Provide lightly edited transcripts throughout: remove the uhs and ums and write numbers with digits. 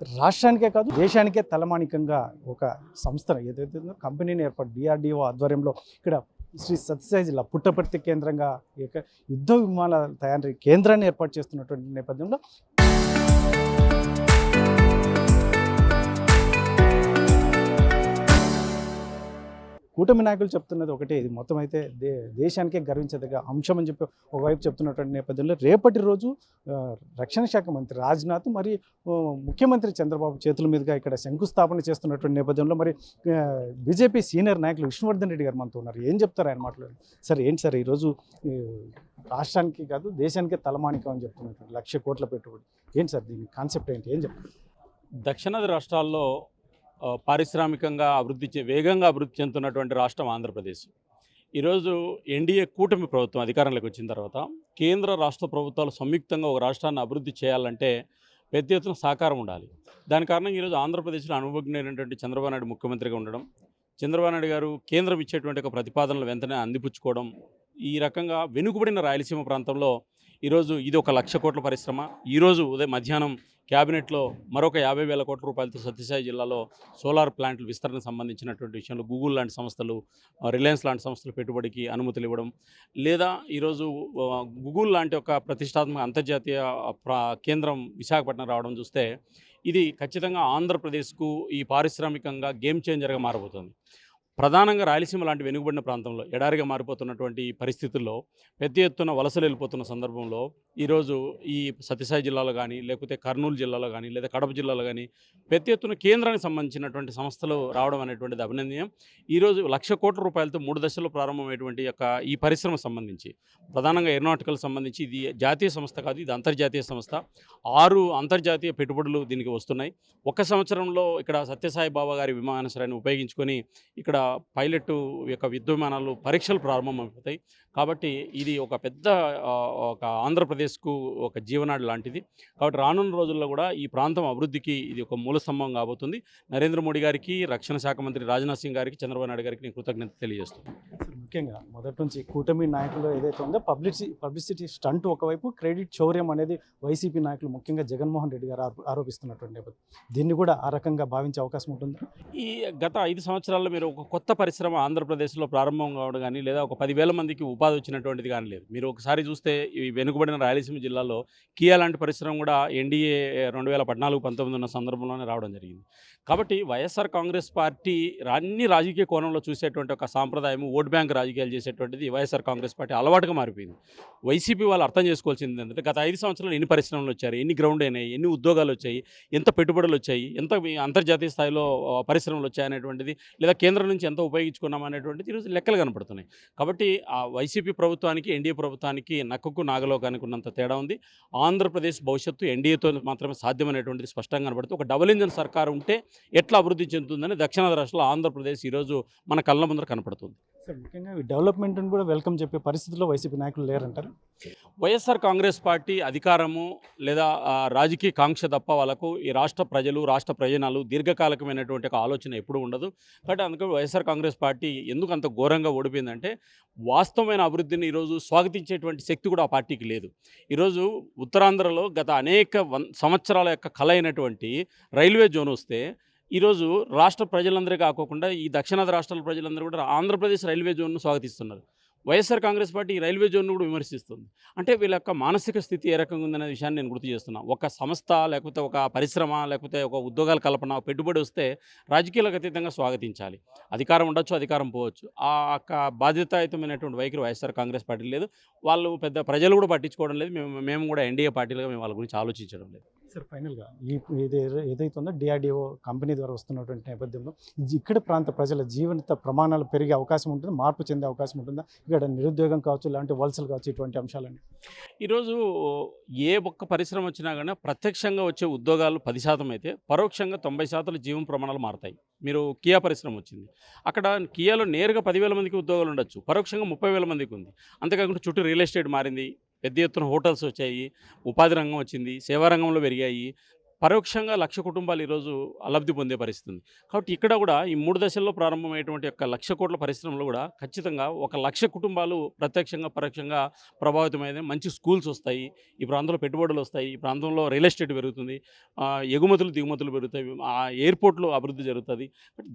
రాష్ట్రానికే కాదు దేశానికే తలమానికంగా ఒక సంస్థను ఏదైతే ఉందో కంపెనీని ఏర్పాటు డిఆర్డిఓ ఆధ్వర్యంలో ఇక్కడ శ్రీ సత్యసాయి జిల్లా పుట్టపర్తి కేంద్రంగా ఈ యొక్క యుద్ధ విమానాల తయారీ కేంద్రాన్ని ఏర్పాటు చేస్తున్నటువంటి నేపథ్యంలో కూటమి నాయకులు చెప్తున్నది ఒకటే, ఇది మొత్తం అయితే దేశానికే గర్వించదగ్గ అంశం అని చెప్పి ఒకవైపు చెప్తున్నటువంటి నేపథ్యంలో రేపటి రోజు రక్షణ శాఖ మంత్రి రాజ్నాథ్ మరి ముఖ్యమంత్రి చంద్రబాబు చేతుల మీదుగా ఇక్కడ శంకుస్థాపన చేస్తున్నటువంటి నేపథ్యంలో మరి బీజేపీ సీనియర్ నాయకులు విష్ణువర్ధన్ రెడ్డి గారు మనతో ఉన్నారు. ఏం చెప్తారు ఆయన మాట్లాడారు? సార్ ఏంటి సార్ ఈరోజు రాష్ట్రానికి కాదు దేశానికే తలమానికం అని చెప్తున్నటువంటి 1,00,000 కోట్ల పెట్టుబడి ఏంటి సార్, దీని కాన్సెప్ట్ ఏంటి, ఏం చెప్తారు? దక్షిణాది రాష్ట్రాల్లో పారిశ్రామికంగా వేగంగా అభివృద్ధి చెందుతున్నటువంటి రాష్ట్రం ఆంధ్రప్రదేశ్. ఈరోజు ఎన్డీఏ కూటమి ప్రభుత్వం అధికారంలోకి వచ్చిన తర్వాత కేంద్ర రాష్ట్ర ప్రభుత్వాలు సంయుక్తంగా ఒక రాష్ట్రాన్ని అభివృద్ధి చేయాలంటే పెద్ద ఎత్తున సహకారం ఉండాలి. దాని కారణంగా ఈరోజు ఆంధ్రప్రదేశ్లో అనుభవజ్ఞులైనటువంటి చంద్రబాబు నాయుడు ముఖ్యమంత్రిగా ఉండడం, చంద్రబాబు నాయుడు గారు కేంద్రం ఇచ్చేటువంటి ఒక ప్రతిపాదనలు వెంటనే అందిపుచ్చుకోవడం, ఈ రకంగా వెనుకబడిన రాయలసీమ ప్రాంతంలో ఈరోజు ఇది ఒక 1,00,000 కోట్ల పరిశ్రమ. ఈరోజు ఉదయం మధ్యాహ్నం క్యాబినెట్లో మరొక 50,000 కోట్ల రూపాయలతో సత్యసాయి జిల్లాలో సోలార్ ప్లాంట్ల విస్తరణకు సంబంధించినటువంటి విషయంలో గూగుల్ లాంటి సంస్థలు, రిలయన్స్ లాంటి సంస్థలు పెట్టుబడికి అనుమతులు ఇవ్వడం, లేదా ఈరోజు గూగుల్ లాంటి ఒక ప్రతిష్టాత్మక అంతర్జాతీయ కేంద్రం విశాఖపట్నం రావడం చూస్తే ఇది ఖచ్చితంగా ఆంధ్రప్రదేశ్కు ఈ పారిశ్రామికంగా గేమ్ చేంజర్గా మారబోతుంది. ప్రధానంగా రాయలసీమ లాంటి వెనుకబడిన ప్రాంతంలో ఎడారిగా మారిపోతున్నటువంటి పరిస్థితుల్లో పెద్ద ఎత్తున వలసలు వెళ్ళిపోతున్న సందర్భంలో ఈరోజు ఈ సత్యసాయి జిల్లాలో కానీ, లేకపోతే కర్నూలు జిల్లాలో కానీ, లేదా కడప జిల్లాలో కానీ పెద్ద ఎత్తున కేంద్రానికి సంబంధించినటువంటి సంస్థలు రావడం అనేటువంటిది అభినందనీయం. ఈరోజు 1,00,000 కోట్ల రూపాయలతో 3 దశల్లో ప్రారంభమైనటువంటి ఈ పరిశ్రమ సంబంధించి ప్రధానంగా ఏరోనాటికల్ సంబంధించి ఇది జాతీయ సంస్థ కాదు, ఇది అంతర్జాతీయ సంస్థ. 6 అంతర్జాతీయ పెట్టుబడులు దీనికి వస్తున్నాయి. ఒక సంవత్సరంలో ఇక్కడ సత్యసాయి బాబా గారి విమానాశ్రయాన్ని ఉపయోగించుకొని ఇక్కడ పైలట్ యొక్క యుద్ధ విమానాలు పరీక్షలు ప్రారంభమైపోతాయి. కాబట్టి ఇది ఒక పెద్ద ఒక ఆంధ్రప్రదేశ్కు ఒక జీవనాడి లాంటిది. కాబట్టి రానున్న రోజుల్లో కూడా ఈ ప్రాంతం అభివృద్ధికి ఇది ఒక మూలస్తంభం కాబోతుంది. నరేంద్ర మోడీ గారికి, రక్షణ శాఖ మంత్రి రాజ్నాథ్ సింగ్ గారికి, చంద్రబాబు నాయుడు గారికి నేను కృతజ్ఞత తెలియజేస్తున్నాను. ముఖ్యంగా మొదటి నుంచి కూటమి నాయకులు ఏదైతే ఉందో పబ్లిసిటీ స్టంట్ ఒకవైపు, క్రెడిట్ చౌర్యం అనేది వైసీపీ నాయకులు ముఖ్యంగా జగన్మోహన్ రెడ్డి గారు ఆరోపిస్తున్నటువంటి నేపథ్యం, దీన్ని కూడా ఆ రకంగా భావించే అవకాశం ఉంటుంది. ఈ గత 5 సంవత్సరాల్లో మీరు ఒక కొత్త పరిశ్రమ ఆంధ్రప్రదేశ్లో ప్రారంభం కావడం కానీ, లేదా ఒక 10,000 మందికి ఉపాధి వచ్చినటువంటిది కానీ లేదు. మీరు ఒకసారి చూస్తే ఈ వెనుకబడిన రాయలసీమ జిల్లాలో కియా లాంటి పరిశ్రమ కూడా ఎన్డీఏ 2014-19 ఉన్న సందర్భంలోనే రావడం జరిగింది. కాబట్టి వైఎస్ఆర్ కాంగ్రెస్ పార్టీ అన్ని రాజకీయ కోణంలో చూసేటువంటి ఒక సాంప్రదాయం, ఓట్ బ్యాంక్ రాజకీయాలు చేసేటువంటిది వైఎస్ఆర్ కాంగ్రెస్ పార్టీ అలవాటుగా మారిపోయింది. వైసీపీ వాళ్ళు అర్థం చేసుకోవాల్సింది ఏంటంటే గత 5 సంవత్సరాలు ఎన్ని పరిశ్రమలు వచ్చారు, ఎన్ని గ్రౌండ్ అయినాయి, ఎన్ని ఉద్యోగాలు వచ్చాయి, ఎంత పెట్టుబడులు వచ్చాయి, ఎంత అంతర్జాతీయ స్థాయిలో పరిశ్రమలు వచ్చాయి అనేటువంటిది, లేదా కేంద్రం నుంచి ఎంత ఉపయోగించుకున్నాం అనేటువంటిది ఈరోజు లెక్కలు కనపడుతున్నాయి. కాబట్టి ఆ వైసీపీ ప్రభుత్వానికి, ఎన్డీఏ ప్రభుత్వానికి నక్కకు నాగలోకానికి ఉన్నంత తేడా ఉంది. ఆంధ్రప్రదేశ్ భవిష్యత్తు ఎన్డీఏతో మాత్రమే సాధ్యమనేటువంటిది స్పష్టంగా కనబడుతుంది. ఒక డబుల్ ఇంజన్ సర్కారు ఉంటే ఎట్లా అభివృద్ధి చెందుతుందని దక్షిణాది రాష్ట్రాల్లో ఆంధ్రప్రదేశ్ ఈరోజు మన కళ్ళ ముందర కనపడుతుంది. సార్ ముఖ్యంగా డెవలప్మెంట్ని కూడా వెల్కమ్ చెప్పే పరిస్థితిలో వైసీపీ నాయకులు లేరంటారు. వైఎస్ఆర్ కాంగ్రెస్ పార్టీ అధికారము లేదా రాజకీయ కాంక్ష తప్ప వాళ్ళకు ఈ రాష్ట్ర ప్రజలు, రాష్ట్ర ప్రయోజనాలు దీర్ఘకాలికమైనటువంటి ఒక ఆలోచన ఎప్పుడూ ఉండదు. కాబట్టి అందుకని వైఎస్ఆర్ కాంగ్రెస్ పార్టీ ఎందుకు అంత ఘోరంగా ఓడిపోయిందంటే వాస్తవమైన అభివృద్ధిని ఈరోజు స్వాగతించేటువంటి శక్తి కూడా ఆ పార్టీకి లేదు. ఈరోజు ఉత్తరాంధ్రలో గత అనేక సంవత్సరాల యొక్క కళ అయినటువంటి రైల్వే జోన్ వస్తే ఈరోజు రాష్ట్ర ప్రజలందరూ కాకుండా ఈ దక్షిణాది రాష్ట్రాల ప్రజలందరూ కూడా ఆంధ్రప్రదేశ్ రైల్వే జోన్ను స్వాగతిస్తున్నారు. వైఎస్ఆర్ కాంగ్రెస్ పార్టీ ఈ రైల్వే జోన్ను కూడా విమర్శిస్తుంది. అంటే వీళ్ళ యొక్క మానసిక స్థితి ఏ రకంగా ఉందనే విషయాన్ని నేను గుర్తు చేస్తున్నాను. ఒక సంస్థ, లేకపోతే ఒక పరిశ్రమ, లేకపోతే ఒక ఉద్యోగాల కల్పన, పెట్టుబడి వస్తే రాజకీయాలకు అతీతంగా స్వాగతించాలి. అధికారం ఉండొచ్చు, అధికారం పోవచ్చు. ఆ బాధ్యతాయుతమైనటువంటి వైఖరి వైఎస్ఆర్ కాంగ్రెస్ పార్టీ లేదు. వాళ్ళు పెద్ద ప్రజలు కూడా పట్టించుకోవడం లేదు. మేము కూడా ఎన్డీఏ పార్టీలుగా మేము వాళ్ళ గురించి ఆలోచించడం లేదు. సార్ ఫైనల్గా ఏదైతే ఉందో డిఆర్డిఓ కంపెనీ ద్వారా వస్తున్నటువంటి నేపథ్యంలో ఇక్కడ ప్రాంత ప్రజల జీవన ప్రమాణాలు పెరిగే అవకాశం ఉంటుంది, మార్పు చెందే అవకాశం ఉంటుందా? ఇక్కడ నిరుద్యోగం కావచ్చు, ఇలాంటి వలసలు కావచ్చు, ఇటువంటి అంశాలన్నీ ఈరోజు ఏ ఒక్క పరిశ్రమ వచ్చినా కానీ ప్రత్యక్షంగా వచ్చే ఉద్యోగాలు 10% అయితే పరోక్షంగా 90% జీవన ప్రమాణాలు మారుతాయి. మీరు కియా పరిశ్రమ వచ్చింది, అక్కడ కియాలో నేరుగా 10,000 మందికి ఉద్యోగాలు ఉండొచ్చు, పరోక్షంగా 30,000 మందికి ఉంది. అంతేకాకుండా చుట్టూ రియల్ ఎస్టేట్ మారింది, పెద్ద ఎత్తున హోటల్స్ వచ్చాయి, ఉపాధి రంగం వచ్చింది, సేవా రంగంలో పెరిగాయి. పరోక్షంగా 1,00,000 కుటుంబాలు ఈరోజు లబ్ధి పొందే పరిస్థితి ఉంది. కాబట్టి ఇక్కడ కూడా ఈ 3 దశల్లో ప్రారంభమైనటువంటి యొక్క 1,00,000 కోట్ల పరిశ్రమలో కూడా ఖచ్చితంగా ఒక 1,00,000 కుటుంబాలు ప్రత్యక్షంగా, పరోక్షంగా ప్రభావితమైనవి. మంచి స్కూల్స్ వస్తాయి. ఈ ప్రాంతంలో పెట్టుబడులు వస్తాయి. ఈ ప్రాంతంలో రియల్ ఎస్టేట్ పెరుగుతుంది. ఎగుమతులు, దిగుమతులు పెరుగుతాయి. ఎయిర్‌పోర్ట్‌లు అభివృద్ధి జరుగుతది.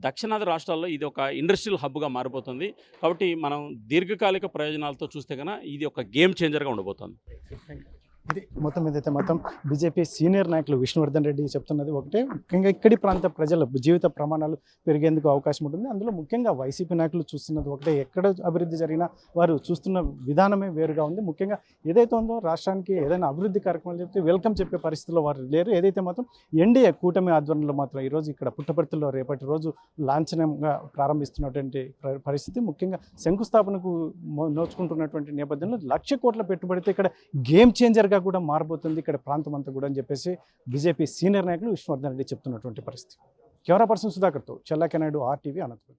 దక్షిణాది రాష్ట్రాల్లో ఇది ఒక ఇండస్ట్రియల్ హబ్‌గా మారిపోతుంది. కాబట్టి మనం దీర్ఘకాలిక ప్రయోజనాలతో చూస్తే గన ఇది ఒక గేమ్ చేంజర్‌గా ఉండబోతోంది. ఇది మొత్తం ఏదైతే మొత్తం బీజేపీ సీనియర్ నాయకులు విష్ణువర్ధన్ రెడ్డి చెప్తున్నది ఒకటే, ముఖ్యంగా ఇక్కడి ప్రాంత ప్రజల జీవిత ప్రమాణాలు పెరిగేందుకు అవకాశం ఉంటుంది. అందులో ముఖ్యంగా వైసీపీ నాయకులు చూస్తున్నది ఒకటే, ఎక్కడ అభివృద్ధి జరిగినా వారు చూస్తున్న విధానమే వేరుగా ఉంది. ముఖ్యంగా ఏదైతే ఉందో రాష్ట్రానికి ఏదైనా అభివృద్ధి కార్యక్రమాలు చెప్తే వెల్కమ్ చెప్పే పరిస్థితిలో వారు లేరు. ఏదైతే మాత్రం ఎన్డీఏ కూటమి ఆధ్వర్యంలో మాత్రం ఈరోజు ఇక్కడ పుట్టపర్తిలో రేపటి రోజు లాంఛనంగా ప్రారంభిస్తున్నటువంటి పరిస్థితి, ముఖ్యంగా శంకుస్థాపనకు నోచుకుంటున్నటువంటి నేపథ్యంలో 1,00,000 కోట్ల పెట్టుబడితో ఇక్కడ గేమ్ చేంజర్ కూడా మారబోతుంది ఇక్కడ ప్రాంతం అంతా కూడా అని చెప్పేసి బీజేపీ సీనియర్ నాయకులు విష్ణువర్ధన్ రెడ్డి చెప్తున్నటువంటి పరిస్థితి. కెమెరా పర్సన్ సుధాకర్తో చెల్లాకెనాయుడు, RTV, అనంతపురం.